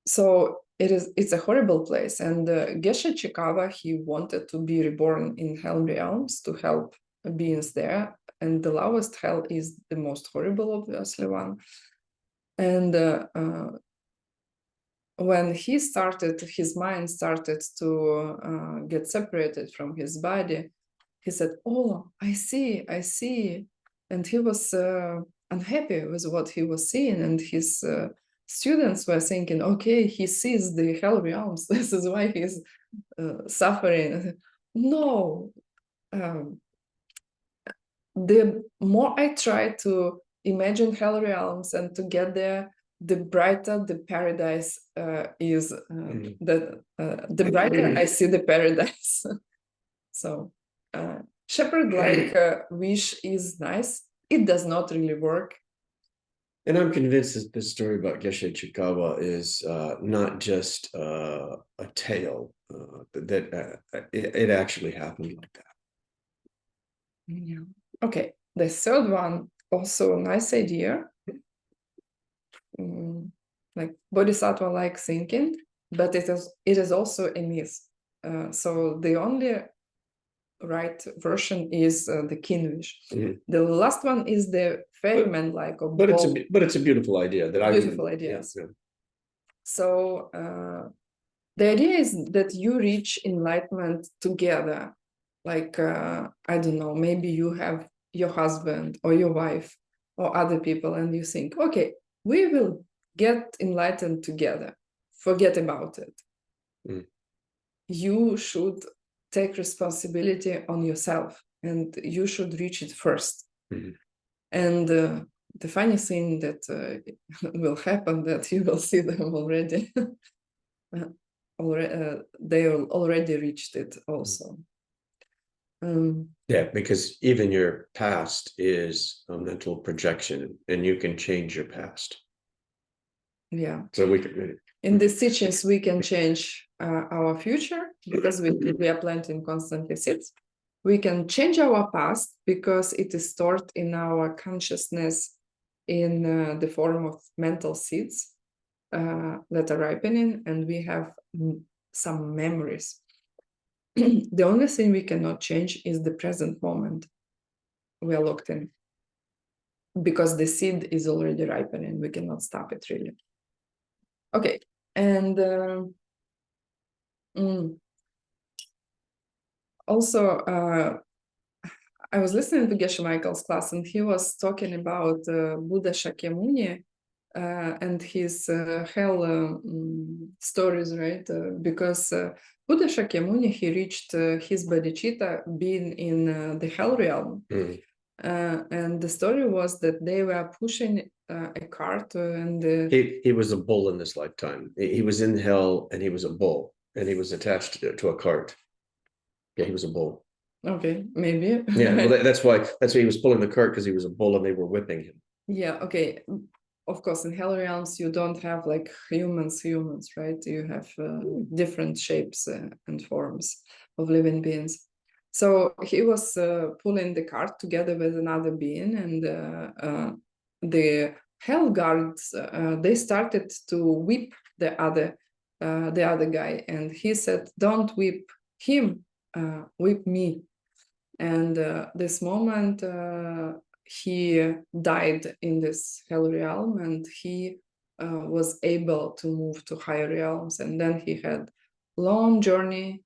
so it's a horrible place. And Geshe Chikava, he wanted to be reborn in hell realms to help beings there, and the lowest hell is the most horrible, obviously, one. And when his mind started to get separated from his body, he said, oh, I see, and he was unhappy with what he was seeing, and his students were thinking, okay, he sees the hell realms, this is why he's suffering. No, the more I try to imagine hell realms and to get there, the brighter the paradise is. The brighter I see the paradise. So shepherd-like wish is nice. It does not really work. And I'm convinced that this story about Geshe Chikava is not just a tale, that it actually happened like that. Yeah. Okay, the third one, also a nice idea, like bodhisattva-like thinking, but it is also a myth. So the only right version is the Kinvish. The last one is the ferryman-like, or but it's a beautiful idea that beautiful ideas. Yeah. So the idea is that you reach enlightenment together. Like I don't know, maybe you have your husband or your wife or other people, and you think, okay, we will get enlightened together. Forget about it. You should take responsibility on yourself, and you should reach it first. And the funny thing that will happen, that you will see them already. They already reached it also. Yeah, because even your past is a mental projection, and you can change your past. Yeah. So we can. In these teachings, we can change our future, because we are planting constantly seeds. We can change our past because it is stored in our consciousness in the form of mental seeds that are ripening, and we have some memories. The only thing we cannot change is the present moment we are locked in, because the seed is already ripening. We cannot stop it, really. Okay, and also I was listening to Geshe Michael's class, and he was talking about Buddha Shakyamuni and his hell stories, right? Because Buddha Shakyamuni, he reached his bodhicitta being in the hell realm. And the story was that they were pushing a cart, and he was a bull in this lifetime. He was in hell, and he was a bull, and he was attached to a cart. Yeah, he was a bull. Okay, maybe. Yeah, well, that's why he was pulling the cart, because he was a bull and they were whipping him. Yeah, okay. Of course, in hell realms, you don't have like humans, right? You have different shapes and forms of living beings. So he was pulling the cart together with another being, and the hell guards, they started to whip the other guy, and he said, "Don't whip him, whip me." And this moment, he died in this hell realm, and he was able to move to higher realms. And then he had long journey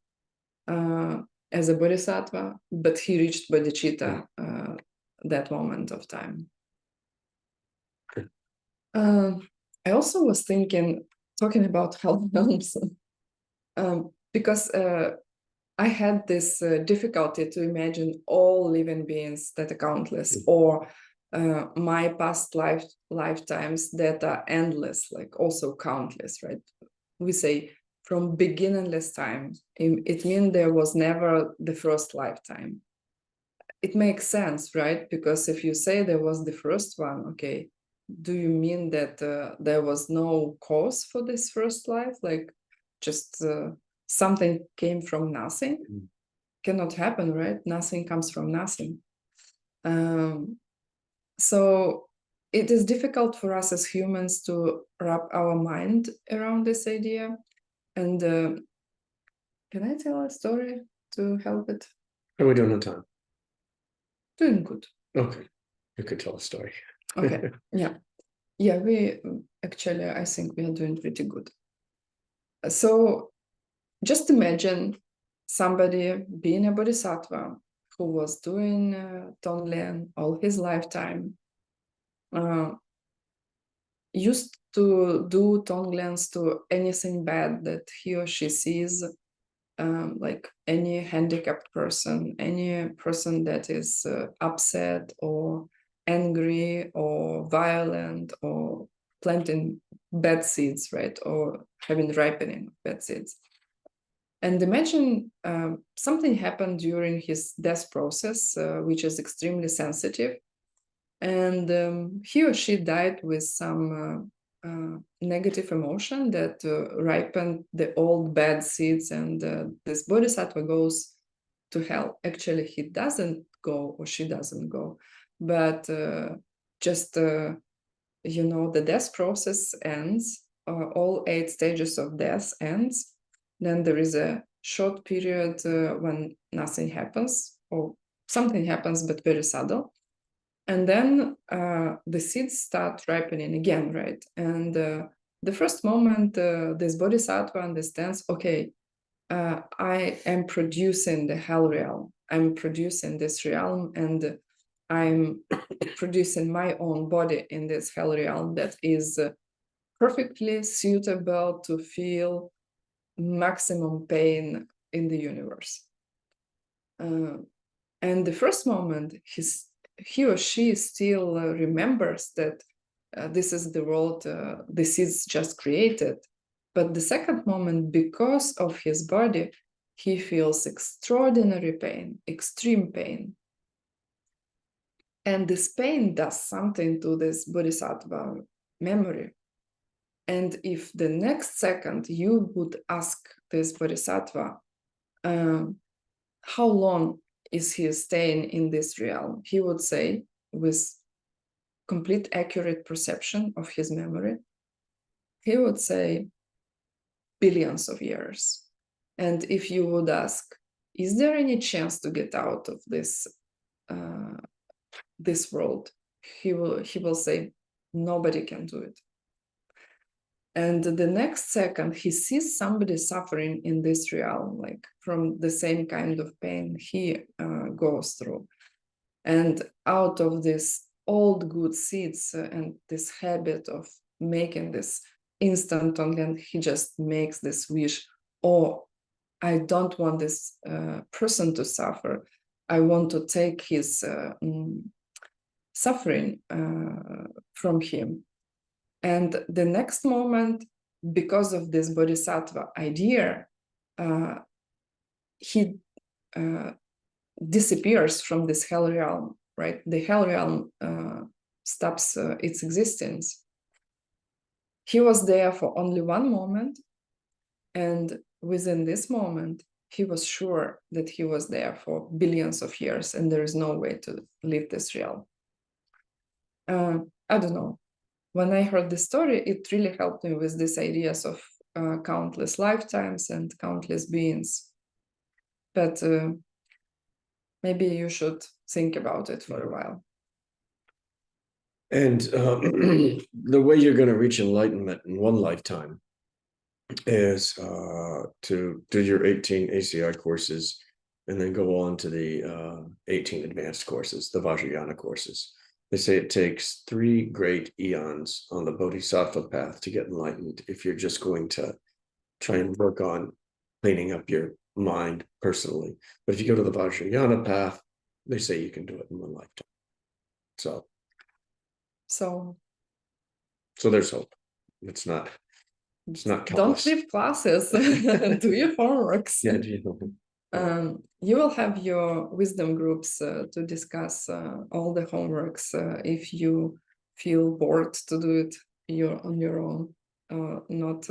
as a bodhisattva, but he reached bodhicitta that moment of time. I also was thinking, talking about hell realms, because I had this difficulty to imagine all living beings that are countless, or my past lifetimes that are endless, like also countless, right? We say from beginningless time. It means there was never the first lifetime. It makes sense, right? Because if you say there was the first one, okay, do you mean that there was no cause for this first life? Like just something came from nothing? Cannot happen, right? Nothing comes from nothing. So it is difficult for us as humans to wrap our mind around this idea. And can I tell a story to help it? How are we doing on time? Doing good. Okay, you could tell a story. Okay. Yeah, we actually, I think we are doing pretty good. So just imagine somebody being a bodhisattva who was doing Tonglen all his lifetime, used to do Tonglens to anything bad that he or she sees, like any handicapped person, any person that is upset or angry or violent or planting bad seeds, right? Or having ripening bad seeds. And imagine something happened during his death process, which is extremely sensitive. And he or she died with some negative emotion that ripened the old bad seeds, and this bodhisattva goes to hell. Actually, he doesn't go, or she doesn't go, but just the death process ends, all 8 stages of death ends, then there is a short period when nothing happens, or something happens but very subtle, and then the seeds start ripening again, right? And the first moment this bodhisattva understands, okay, I am producing the hell realm, I'm producing this realm, and I'm producing my own body in this hell realm that is perfectly suitable to feel maximum pain in the universe. And the first moment, he or she still remembers that this is the world this is just created. But the second moment, because of his body, he feels extraordinary pain, extreme pain. And this pain does something to this bodhisattva memory. And if the next second you would ask this bodhisattva, how long is he staying in this realm? He would say, with complete accurate perception of his memory, he would say billions of years. And if you would ask, is there any chance to get out of this this world? He will say, nobody can do it. And the next second, he sees somebody suffering in this realm, like from the same kind of pain he goes through. And out of this old good seeds and this habit of making this instant content, he just makes this wish, oh, I don't want this person to suffer. I want to take his suffering from him. And the next moment, because of this bodhisattva idea, he disappears from this hell realm, right? The hell realm stops its existence. He was there for only one moment, and within this moment, he was sure that he was there for billions of years, and there is no way to leave this realm. I don't know. When I heard the story, it really helped me with these ideas of countless lifetimes and countless beings. But maybe you should think about it for a while. And the way you're going to reach enlightenment in one lifetime is to do your 18 ACI courses and then go on to the 18 advanced courses, the Vajrayana courses. They say it takes 3 great eons on the bodhisattva path to get enlightened if you're just going to try and work on cleaning up your mind personally. But if you go to the Vajrayana path, they say you can do it in one lifetime. So there's hope. It's not don't leave classes. Do your homeworks. Yeah, you will have your wisdom groups to discuss all the homeworks if you feel bored to do it on your own. Not.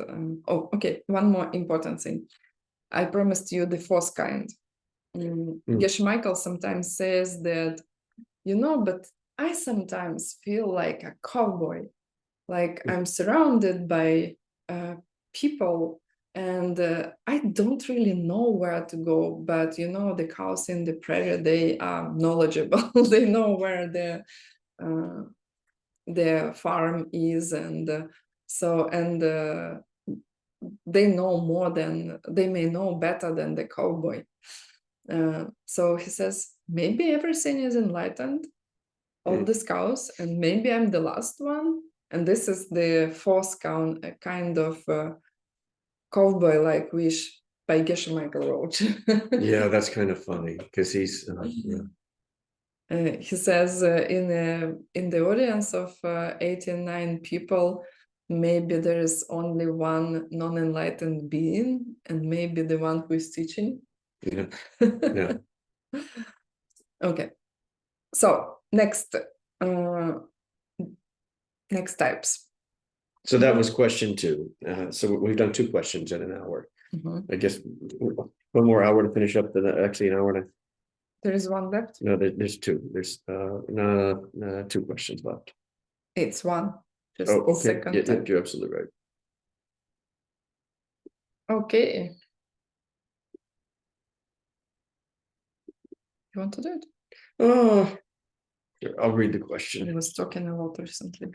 Oh, okay. One more important thing. I promised you the 4th kind. Geshe Michael sometimes says that, but I sometimes feel like a cowboy, like I'm surrounded by people, and I don't really know where to go. But the cows in the prairie, they are knowledgeable. They know where their farm is, and they may know better than the cowboy. So he says, maybe everything is enlightened, all these cows, and maybe I'm the last one. And this is the 4th kind of cowboy-like wish by Geshe Michael Roach. Yeah, that's kind of funny because he's he says in the audience of 89 people, maybe there is only one non-enlightened being, and maybe the one who is teaching. Yeah. Okay. So next types. So that was question 2. So we've done 2 questions in an hour. I guess 1 more hour to finish up actually an hour and There is one left. No, there's two. There's two questions left. It's one. Just Oh, okay. second Yeah, time. you're absolutely right. Okay. You want to do it? Here, I'll read the I question. was talking a lot recently.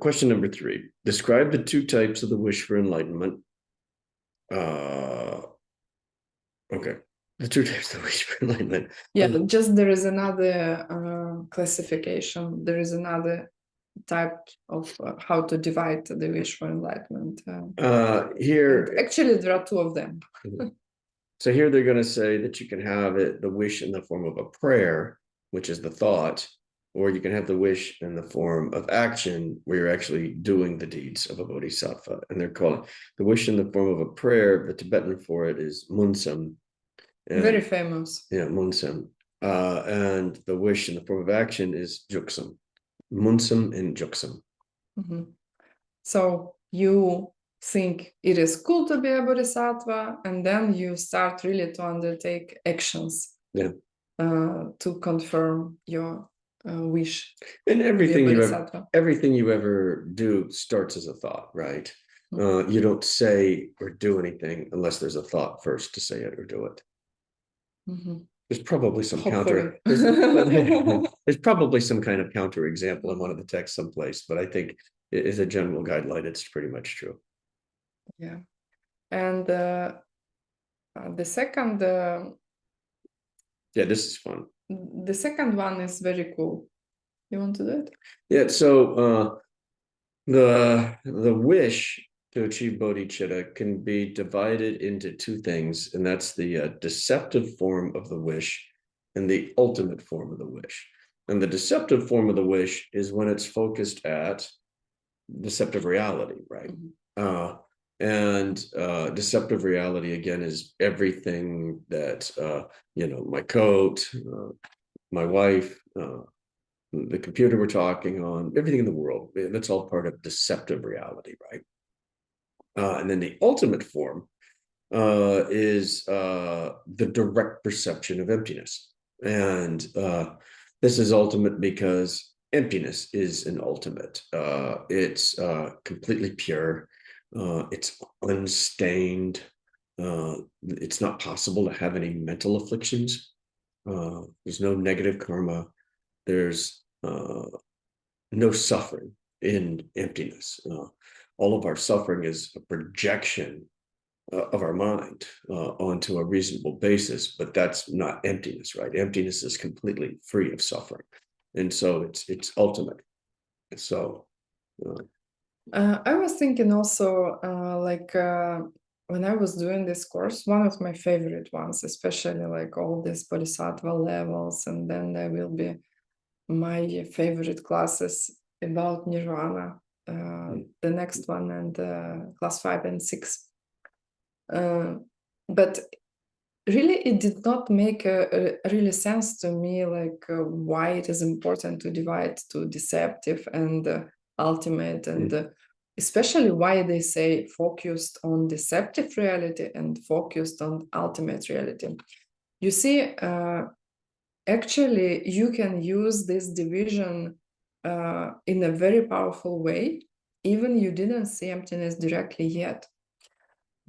Question number 3. Describe the 2 types of the wish for enlightenment. Okay. The 2 types of the wish for enlightenment. Yeah, just there is another classification. There is another type of how to divide the wish for enlightenment. Here, and actually, there are 2 of them. so here they're going to say that you can have the wish in the form of a prayer, which is the thought, or you can have the wish in the form of action, where you're actually doing the deeds of a bodhisattva. And they're calling the wish in the form of a prayer. The Tibetan for it is munsam. Very famous. Yeah, munsam. And the wish in the form of action is juksam. Munsam and juksam. Mm-hmm. So you think it is cool to be a bodhisattva, and then you start really to undertake actions to confirm your wish. And everything you ever do starts as a thought, right? Mm-hmm. You don't say or do anything unless there's a thought first to say it or do it. Mm-hmm. There's probably some there's probably some kind of counter example in one of the texts someplace, but I think as a general guideline, it's pretty much true. Yeah. And the second yeah, this is fun. The second one is very cool. You want to do it? Yeah, so the wish to achieve bodhicitta can be divided into 2 things, and that's the deceptive form of the wish and the ultimate form of the wish. And the deceptive form of the wish is when it's focused at deceptive reality, right? Mm-hmm. And deceptive reality, again, is everything that, my coat, my wife, the computer we're talking on, everything in the world, that's all part of deceptive reality, right? And then the ultimate form is the direct perception of emptiness. And this is ultimate because emptiness is an ultimate. It's completely pure. It's unstained. It's not possible to have any mental afflictions. There's no negative karma. There's no suffering in emptiness. All of our suffering is a projection of our mind onto a reasonable basis, but that's not emptiness, right? Emptiness is completely free of suffering, and so it's ultimate. So I was thinking also when I was doing this course, one of my favorite ones, especially like all these bodhisattva levels, and then there will be my favorite classes about nirvana, the next one, and class 5 and 6. But really, it did not make a really sense to me, like why it is important to divide to deceptive and ultimate, and especially why they say focused on deceptive reality and focused on ultimate reality. You see, actually, you can use this division in a very powerful way, even you didn't see emptiness directly yet.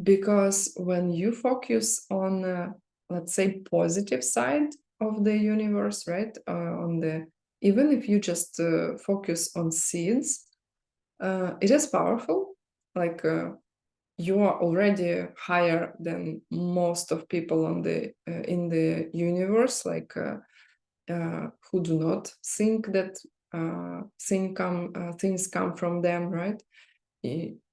Because when you focus on, let's say, positive side of the universe, right? Even if you just focus on seeds, it is powerful. Like you are already higher than most of people in the universe, like who do not think that things come from them, right?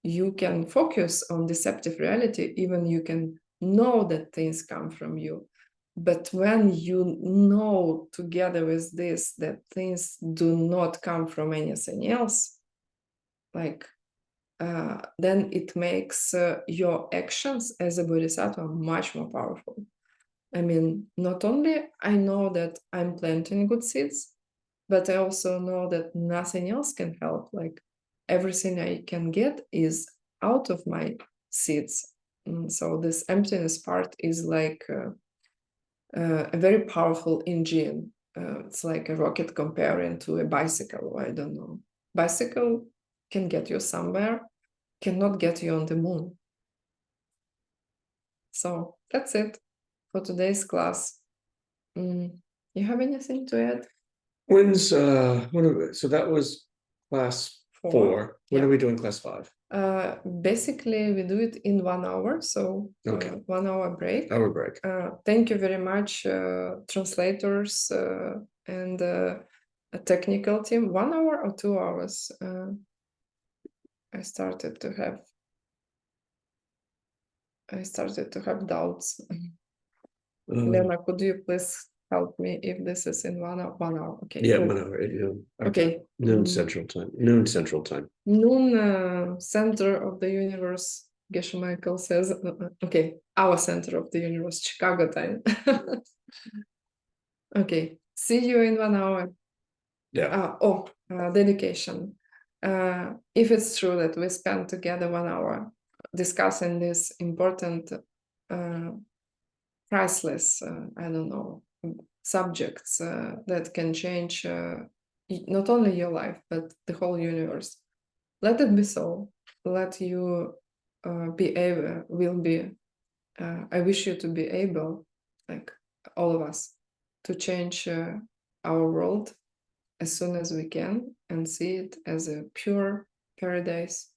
You can focus on deceptive reality, even you can know that things come from you. But when you know together with this that things do not come from anything else, like then it makes your actions as a bodhisattva much more powerful. I mean, not only I know that I'm planting good seeds, but I also know that nothing else can help. Like everything I can get is out of my seeds. So this emptiness part is like a very powerful engine. It's like a rocket comparing to a bicycle. I don't know. Bicycle can get you somewhere, cannot get you on the moon. So that's it for today's class. You have anything to add? When's so that was class 4. When are we doing class 5? Basically, we do it in 1 hour, so Okay. 1 hour break. Hour break. Thank you very much, translators and a technical team. 1 hour or 2 hours? I started to have doubts. Lena, could you please help me if this is in 1 hour? 1 hour. Okay. Yeah, cool. 1 hour at noon. Okay. Noon Central Time. Noon Central Time. Noon, center of the universe. Geshe Michael says, okay, our center of the universe, Chicago time. Okay, see you in 1 hour. Yeah. Dedication. If it's true that we spend together 1 hour discussing this important, priceless, I don't know, subjects that can change not only your life, but the whole universe. Let it be so. Let you be able, I wish you to be able, like all of us, to change our world as soon as we can and see it as a pure paradise,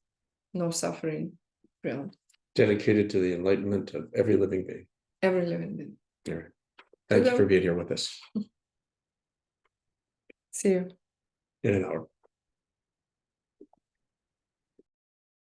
no suffering realm. Dedicated to the enlightenment of every living being. Every living being. All right. Thank you for being here with us. See you In an hour.